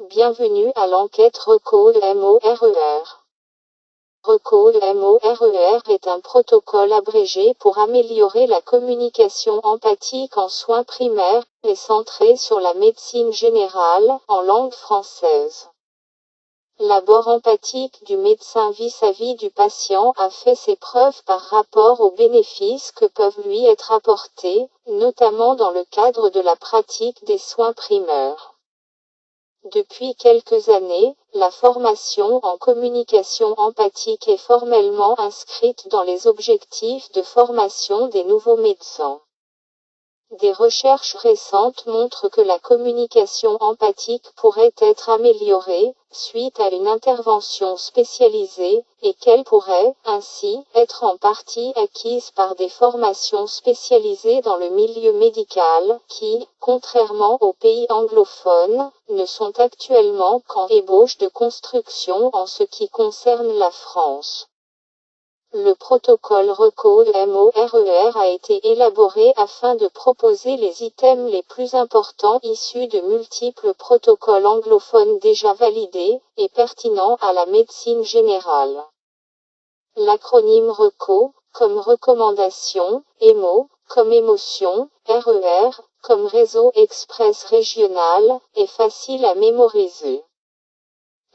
Bienvenue à l'enquête RECALL-MORER. RECALL-MORER est un protocole abrégé pour améliorer la communication empathique en soins primaires et centré sur la médecine générale, en langue française. L'abord empathique du médecin vis-à-vis du patient a fait ses preuves par rapport aux bénéfices que peuvent lui être apportés, notamment dans le cadre de la pratique des soins primaires. Depuis quelques années, la formation en communication empathique est formellement inscrite dans les objectifs de formation des nouveaux médecins. Des recherches récentes montrent que la communication empathique pourrait être améliorée, suite à une intervention spécialisée, et qu'elle pourrait, ainsi, être en partie acquise par des formations spécialisées dans le milieu médical, qui, contrairement aux pays anglophones, ne sont actuellement qu'en ébauche de construction en ce qui concerne la France. Le protocole RECALL-MORER a été élaboré afin de proposer les items les plus importants issus de multiples protocoles anglophones déjà validés et pertinents à la médecine générale. L'acronyme RECO, comme recommandation, EMO, comme émotion, RER, comme réseau express régional, est facile à mémoriser.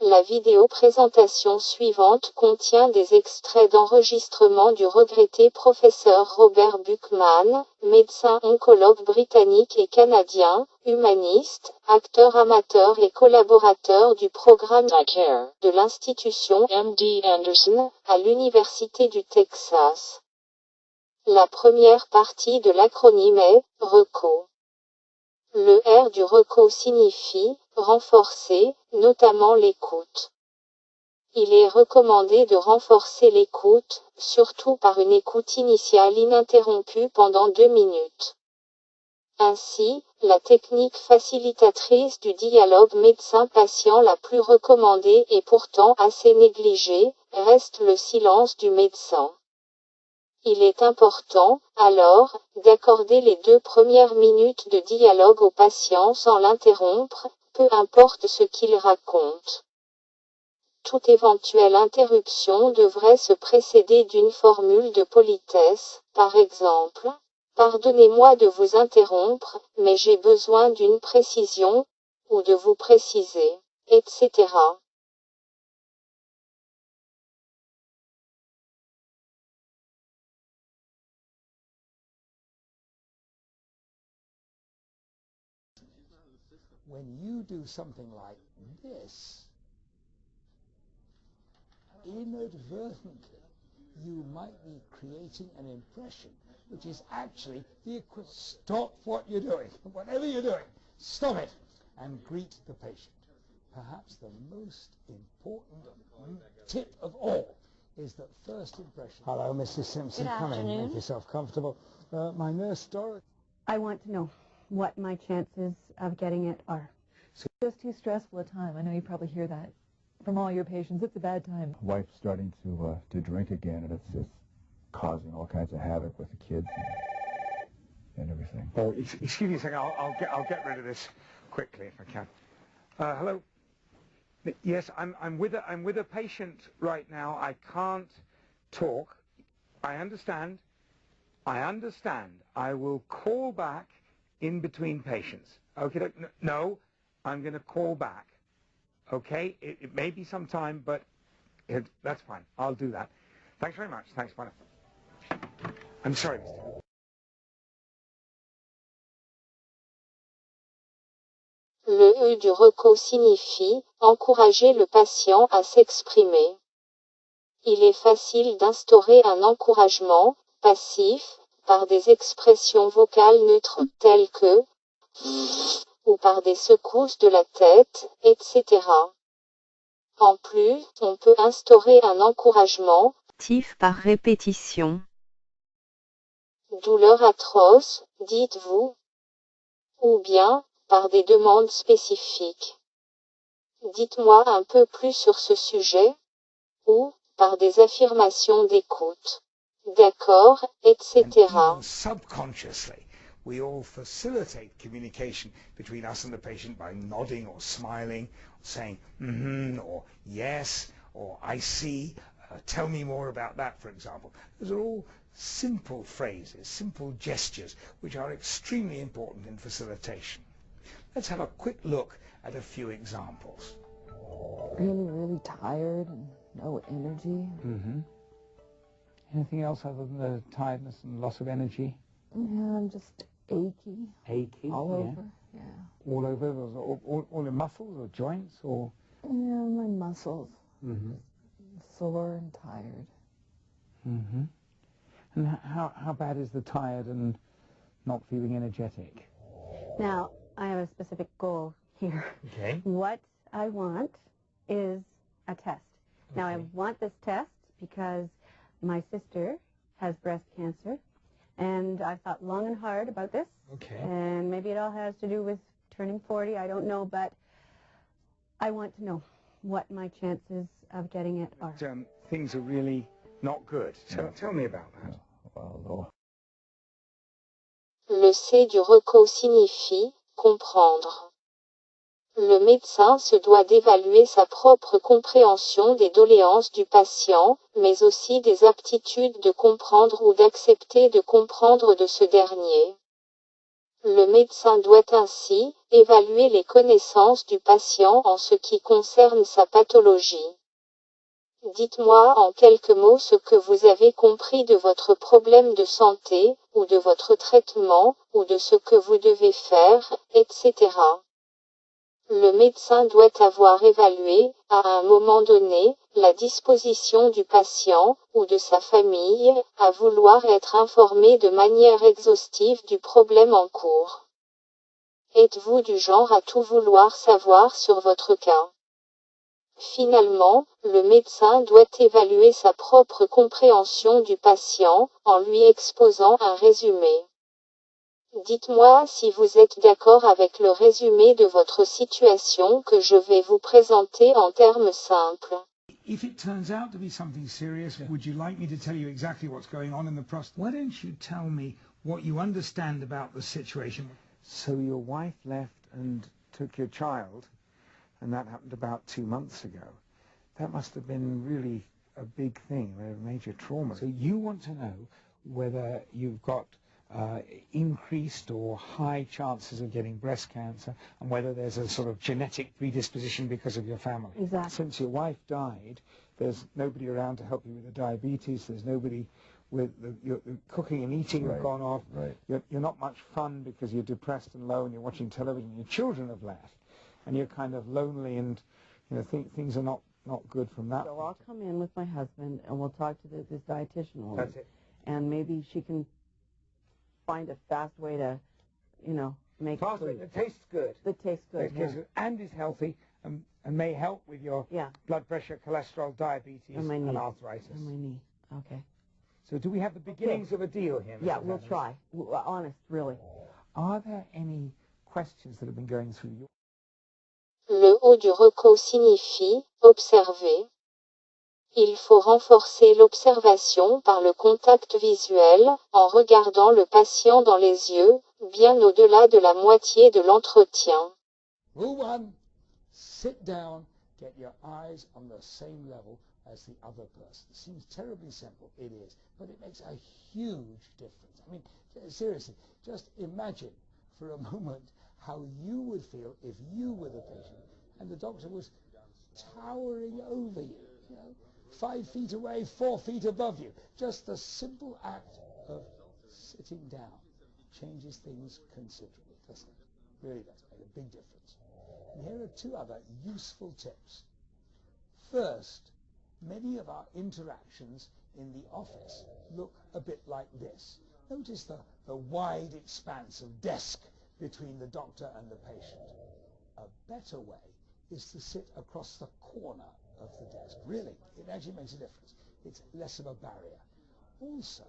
La vidéo présentation suivante contient des extraits d'enregistrement du regretté professeur Robert Buckman, médecin oncologue britannique et canadien, humaniste, acteur amateur et collaborateur du programme iCare de l'institution MD Anderson, à l'Université du Texas. La première partie de l'acronyme est RECO. Le R du RECO signifie renforcer, notamment l'écoute. Il est recommandé de renforcer l'écoute, surtout par une écoute initiale ininterrompue pendant 2 minutes. Ainsi, la technique facilitatrice du dialogue médecin-patient la plus recommandée et pourtant assez négligée, reste le silence du médecin. Il est important, alors, d'accorder les 2 premières minutes de dialogue au patient sans l'interrompre, peu importe ce qu'il raconte. Toute éventuelle interruption devrait se précéder d'une formule de politesse, par exemple, « Pardonnez-moi de vous interrompre, mais j'ai besoin d'une précision » ou de vous préciser, etc. When you do something like this, inadvertently, you might be creating an impression which is actually the equivalent. Stop what you're doing, whatever you're doing, stop it, and greet the patient. Perhaps the most important tip of all is that first impression. Hello, Mrs. Simpson. Good Come in, afternoon. make yourself comfortable. My nurse, Dorothy. I want to know what my chances of getting it are. It's just too stressful a time. I know you probably hear that from all your patients. It's a bad time. Wife's starting to drink again, and it's causing all kinds of havoc with the kids and everything. Oh, excuse me a second. I'll get rid of this quickly if I can. Hello. Yes, I'm with a patient right now. I can't talk. I understand. I will call back in between patients. Okay. No, I'm going to call back. Okay. It may be some time, but that's fine. I'll do that. Thanks very much. Thanks, bye. I'm sorry, Mr. Le E du RECO signifie encourager le patient à s'exprimer. Il est facile d'instaurer un encouragement passif par des expressions vocales neutres telles que ou par des secousses de la tête, etc. En plus, on peut instaurer un encouragement actif par répétition. douleur atroce, dites-vous, ou bien par des demandes spécifiques. Dites-moi un peu plus sur ce sujet, ou par des affirmations d'écoute. D'accord, etc. Subconsciously, We all facilitate communication between us and the patient by nodding or smiling, or saying or yes, or I see, tell me more about that, for example. Those are all simple phrases, simple gestures, which are extremely important in facilitation. Let's have a quick look at a few examples. Really, really tired and no energy. Anything else other than the tiredness and loss of energy? Yeah, I'm just achy. Achy? All over, yeah. All over? All the muscles or joints or? Yeah, my muscles. Sore and tired. And how bad is the tired and not feeling energetic? Now, I have a specific goal here. Okay. What I want is a test. Now, I Okay. want this test because my sister has breast cancer, and I've thought long and hard about this. Okay. And maybe it all has to do with turning 40, I don't know, but I want to know what my chances of getting it are. Things are really not good. Tell me about that. Well, Le C du RECO signifie comprendre. Le médecin se doit d'évaluer sa propre compréhension des doléances du patient, mais aussi des aptitudes de comprendre ou d'accepter de comprendre de ce dernier. Le médecin doit ainsi évaluer les connaissances du patient en ce qui concerne sa pathologie. Dites-moi en quelques mots ce que vous avez compris de votre problème de santé, ou de votre traitement, ou de ce que vous devez faire, etc. Le médecin doit avoir évalué, à un moment donné, la disposition du patient, ou de sa famille, à vouloir être informé de manière exhaustive du problème en cours. Êtes-vous du genre à tout vouloir savoir sur votre cas? Finalement, le médecin doit évaluer sa propre compréhension du patient, en lui exposant un résumé. Dites-moi si vous êtes d'accord avec le résumé de votre situation que je vais vous présenter en termes simples. If it turns out to be something serious, would you like me to tell you exactly what's going on in the prostate? Why don't you tell me what you understand about the situation? So your wife left and took your child, and that happened about 2 months ago. That must have been really a big thing, a major trauma. So you want to know whether you've got increased or high chances of getting breast cancer, and whether there's a sort of genetic predisposition because of your family. Exactly. Since your wife died, there's nobody around to help you with the diabetes. There's nobody with your cooking and eating have gone off. Right. You're not much fun because you're depressed and low, and you're watching television. Your children have left, and you're kind of lonely, and things are not good from that. So I'll come in with my husband, and we'll talk to this dietitian woman. That's it. And maybe she can find a fast way to, make food It tastes good. that tastes good. It tastes good and is healthy, and may help with your Yeah. blood pressure, cholesterol, diabetes, And my knee. and arthritis. On my knee. Okay. So do we have the beginnings of a deal here? Yeah, Mrs. we'll Adams? try. Honest, really. Are there any questions that have been going through your... Le haut du RECO signifie observer. Il faut renforcer l'observation par le contact visuel, en regardant le patient dans les yeux, bien au-delà de la moitié de l'entretien. Rule 1, sit down, get your eyes on the same level as the other person. It seems terribly simple, it is, but it makes a huge difference. I mean, seriously, just imagine for a moment how you would feel if you were the patient and the doctor was towering over you, 5 feet away, 4 feet above you. Just the simple act of sitting down changes things considerably, doesn't it? Really does make a big difference. And here are 2 other useful tips. First, many of our interactions in the office look a bit like this. Notice the wide expanse of desk between the doctor and the patient. A better way is to sit across the corner of the desk. Really, it actually makes a difference. It's less of a barrier. Also,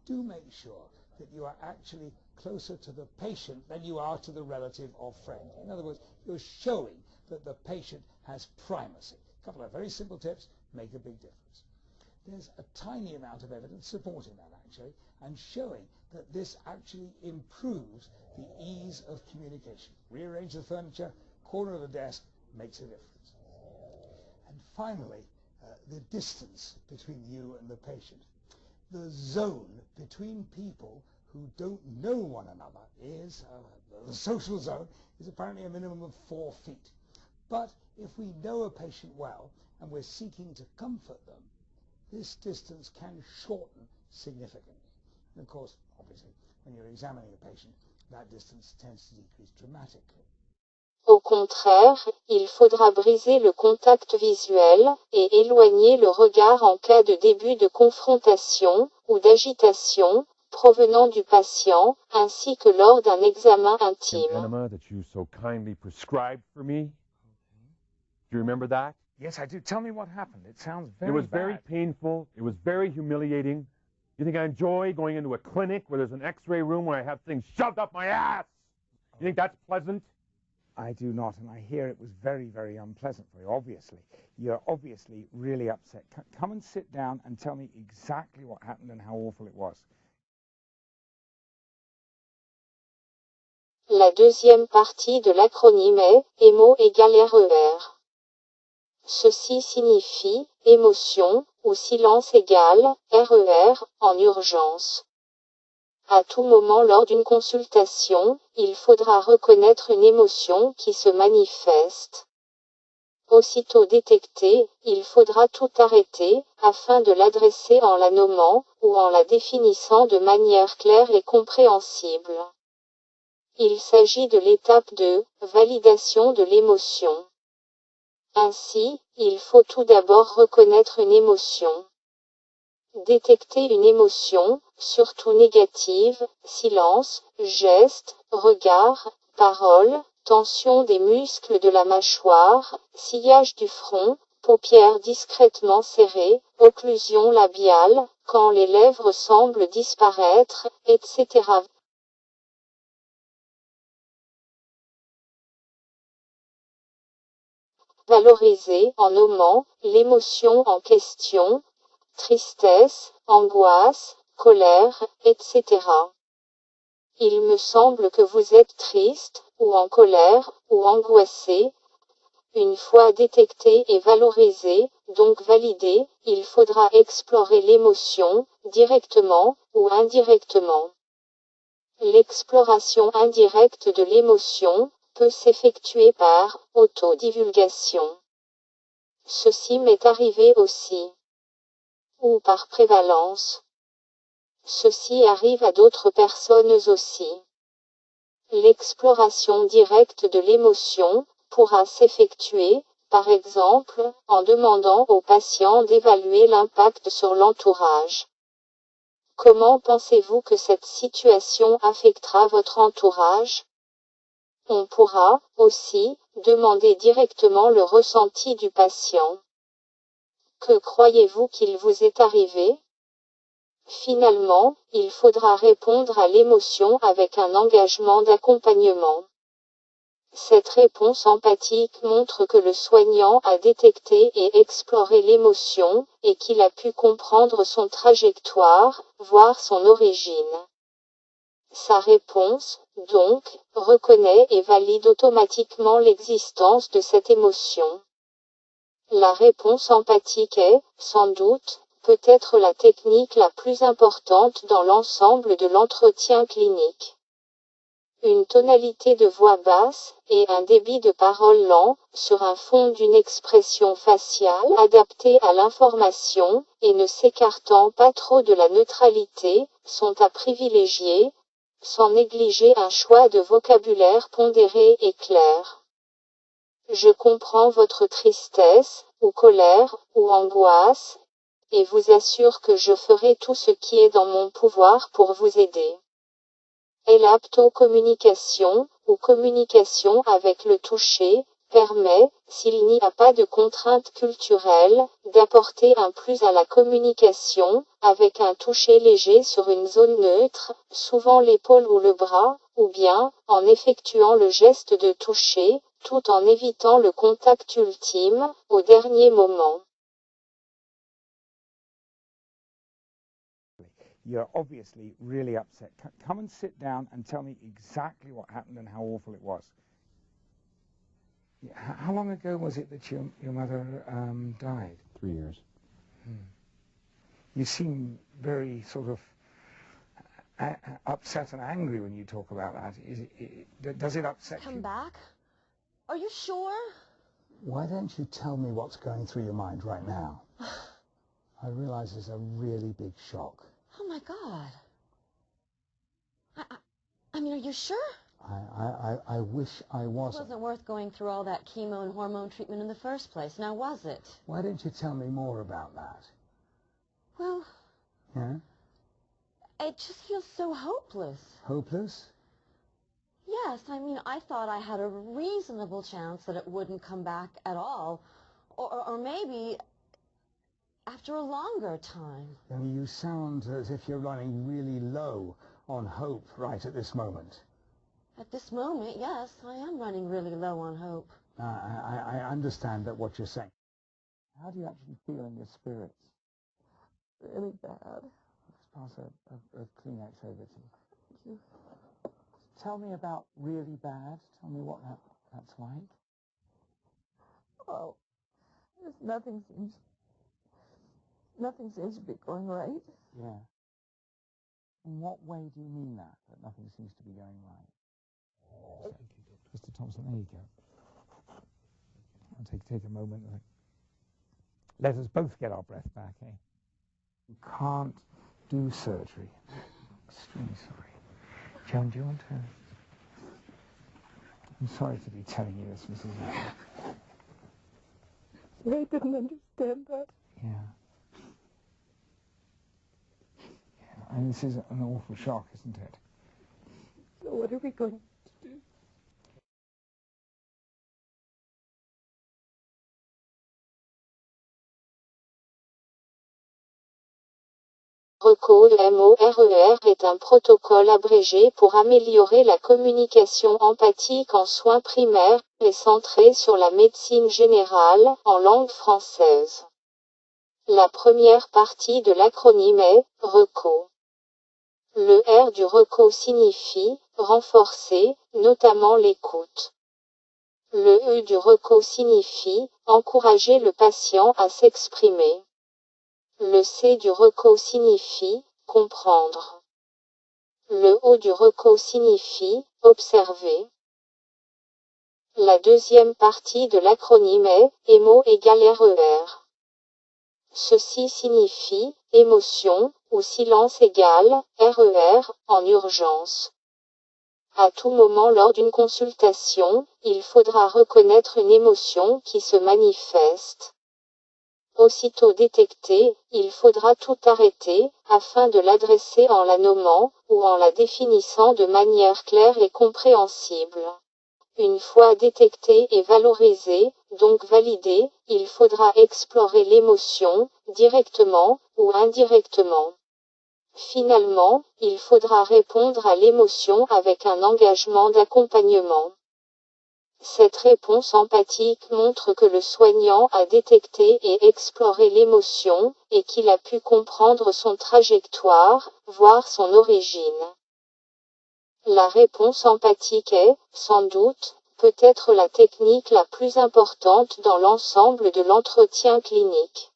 do make sure that you are actually closer to the patient than you are to the relative or friend. In other words, you're showing that the patient has primacy. A couple of very simple tips make a big difference. there's a tiny amount of evidence supporting that actually, and showing that this actually improves the ease of communication. Rearrange the furniture, corner of the desk, makes a difference. And finally, the distance between you and the patient. The zone between people who don't know one another is, the social zone, is apparently a minimum of 4 feet. But if we know a patient well and we're seeking to comfort them, this distance can shorten significantly. And of course, obviously, when you're examining a patient, that distance tends to decrease dramatically. Au contraire, il faudra briser le contact visuel et éloigner le regard en cas de début de confrontation ou d'agitation provenant du patient, ainsi que lors d'un examen intime. Enema that you so kindly prescribed for me. Do you remember that? Yes, I do. Tell me what happened. It sounds very It was bad. very painful. It was very humiliating. You think I enjoy going into a clinic where there's an x-ray room where I have things shoved up my ass? You think that's pleasant? I do not, and I hear it was very, very unpleasant for you, obviously. You're obviously really upset. Come and sit down and tell me exactly what happened and how awful it was. La deuxième partie de l'acronyme est EMO égale RER. Ceci signifie émotion ou silence égale RER en urgence. À tout moment lors d'une consultation, il faudra reconnaître une émotion qui se manifeste. Aussitôt détectée, il faudra tout arrêter, afin de l'adresser en la nommant, ou en la définissant de manière claire et compréhensible. Il s'agit de l'étape de validation de l'émotion. Ainsi, il faut tout d'abord reconnaître une émotion. Détecter une émotion, surtout négative, silence, geste, regard, parole, tension des muscles de la mâchoire, sillage du front, paupières discrètement serrées, occlusion labiale, quand les lèvres semblent disparaître, etc. Valoriser en nommant l'émotion en question, tristesse, angoisse, colère, etc. Il me semble que vous êtes triste, ou en colère, ou angoissé. Une fois détecté et valorisé, donc validé, il faudra explorer l'émotion, directement, ou indirectement. L'exploration indirecte de l'émotion peut s'effectuer par autodivulgation. Ceci m'est arrivé aussi. Ou par prévalence. Ceci arrive à d'autres personnes aussi. L'exploration directe de l'émotion pourra s'effectuer, par exemple, en demandant au patient d'évaluer l'impact sur l'entourage. Comment pensez-vous que cette situation affectera votre entourage? On pourra, aussi, demander directement le ressenti du patient. Que croyez-vous qu'il vous est arrivé? Finalement, il faudra répondre à l'émotion avec un engagement d'accompagnement. Cette réponse empathique montre que le soignant a détecté et exploré l'émotion, et qu'il a pu comprendre son trajectoire, voire son origine. Sa réponse, donc, reconnaît et valide automatiquement l'existence de cette émotion. La réponse empathique est, sans doute, peut-être la technique la plus importante dans l'ensemble de l'entretien clinique. Une tonalité de voix basse, et un débit de parole lent, sur un fond d'une expression faciale adaptée à l'information, et ne s'écartant pas trop de la neutralité, sont à privilégier, sans négliger un choix de vocabulaire pondéré et clair. Je comprends votre tristesse, ou colère, ou angoisse, et vous assure que je ferai tout ce qui est dans mon pouvoir pour vous aider. L'aptocommunication, ou communication avec le toucher, permet, s'il n'y a pas de contrainte culturelle, d'apporter un plus à la communication, avec un toucher léger sur une zone neutre, souvent l'épaule ou le bras, ou bien, en effectuant le geste de toucher, tout en évitant le contact ultime, au dernier moment. You're obviously really upset. Come and sit down and tell me exactly what happened and how awful it was. Yeah, how long ago was it that your mother died? 3 years. You seem very sort of upset and angry when you talk about that. Does it upset you? Come back? Are you sure? Why don't you tell me what's going through your mind right now? I realize it's a really big shock. Oh my God. I mean, are you sure? I wish I It wasn't. wasn't worth going through all that chemo and hormone treatment in the first place, now was it? Why don't you tell me more about that? Well, Yeah? it just feels so hopeless. Hopeless? Yes, I mean, I thought I had a reasonable chance that it wouldn't come back at all. Or maybe after a longer time. I mean, you sound as if you're running really low on hope right at this moment. At this moment, yes, I am running really low on hope. I understand that what you're saying. How do you actually feel in your spirits? Really bad. Let's pass a Kleenex over to you. Thank you. Tell me about really bad. Tell me what that's like. Well, nothing seems to be going right. Yeah. In what way do you mean that nothing seems to be going right? Thank you, Mr. Thompson, there you go. I'll take a moment. Let us both get our breath back, eh? You can't do surgery. Extremely sorry. Joan, do you want to? I'm sorry to be telling you this, Mrs. Allen. I didn't understand that. Yeah. And this is an awful shock, isn't it? So what are we going to do? RECO, MORER est un protocole abrégé pour améliorer la communication empathique en soins primaires et centré sur la médecine générale, en langue française. La première partie de l'acronyme est RECO. Le R du RECO signifie renforcer, notamment l'écoute. Le E du RECO signifie encourager le patient à s'exprimer. Le C du RECO signifie comprendre. Le O du RECO signifie observer. La deuxième partie de l'acronyme est EMO égale RER. Ceci signifie émotion ou silence égale RER en urgence. À tout moment lors d'une consultation, il faudra reconnaître une émotion qui se manifeste. Aussitôt détectée, il faudra tout arrêter, afin de l'adresser en la nommant, ou en la définissant de manière claire et compréhensible. Une fois détectée et valorisée, donc validée, il faudra explorer l'émotion, directement, ou indirectement. Finalement, il faudra répondre à l'émotion avec un engagement d'accompagnement. Cette réponse empathique montre que le soignant a détecté et exploré l'émotion, et qu'il a pu comprendre son trajectoire, voire son origine. La réponse empathique est, sans doute, peut-être la technique la plus importante dans l'ensemble de l'entretien clinique.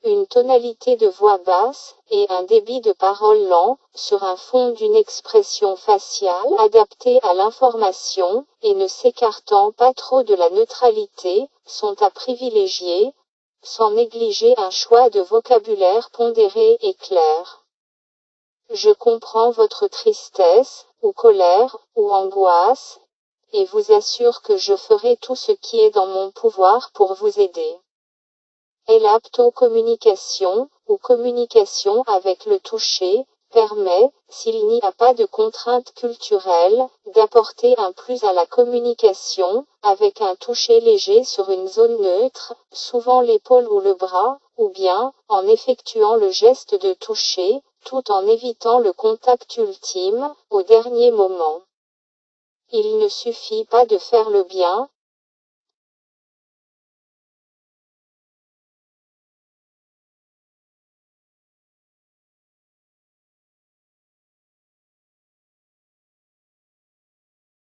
Une tonalité de voix basse, et un débit de parole lent, sur un fond d'une expression faciale adaptée à l'information, et ne s'écartant pas trop de la neutralité, sont à privilégier, sans négliger un choix de vocabulaire pondéré et clair. Je comprends votre tristesse, ou colère, ou angoisse, et vous assure que je ferai tout ce qui est dans mon pouvoir pour vous aider. L'apto-communication, ou communication avec le toucher, permet, s'il n'y a pas de contrainte culturelle, d'apporter un plus à la communication, avec un toucher léger sur une zone neutre, souvent l'épaule ou le bras, ou bien, en effectuant le geste de toucher, tout en évitant le contact ultime, au dernier moment. Il ne suffit pas de faire le bien,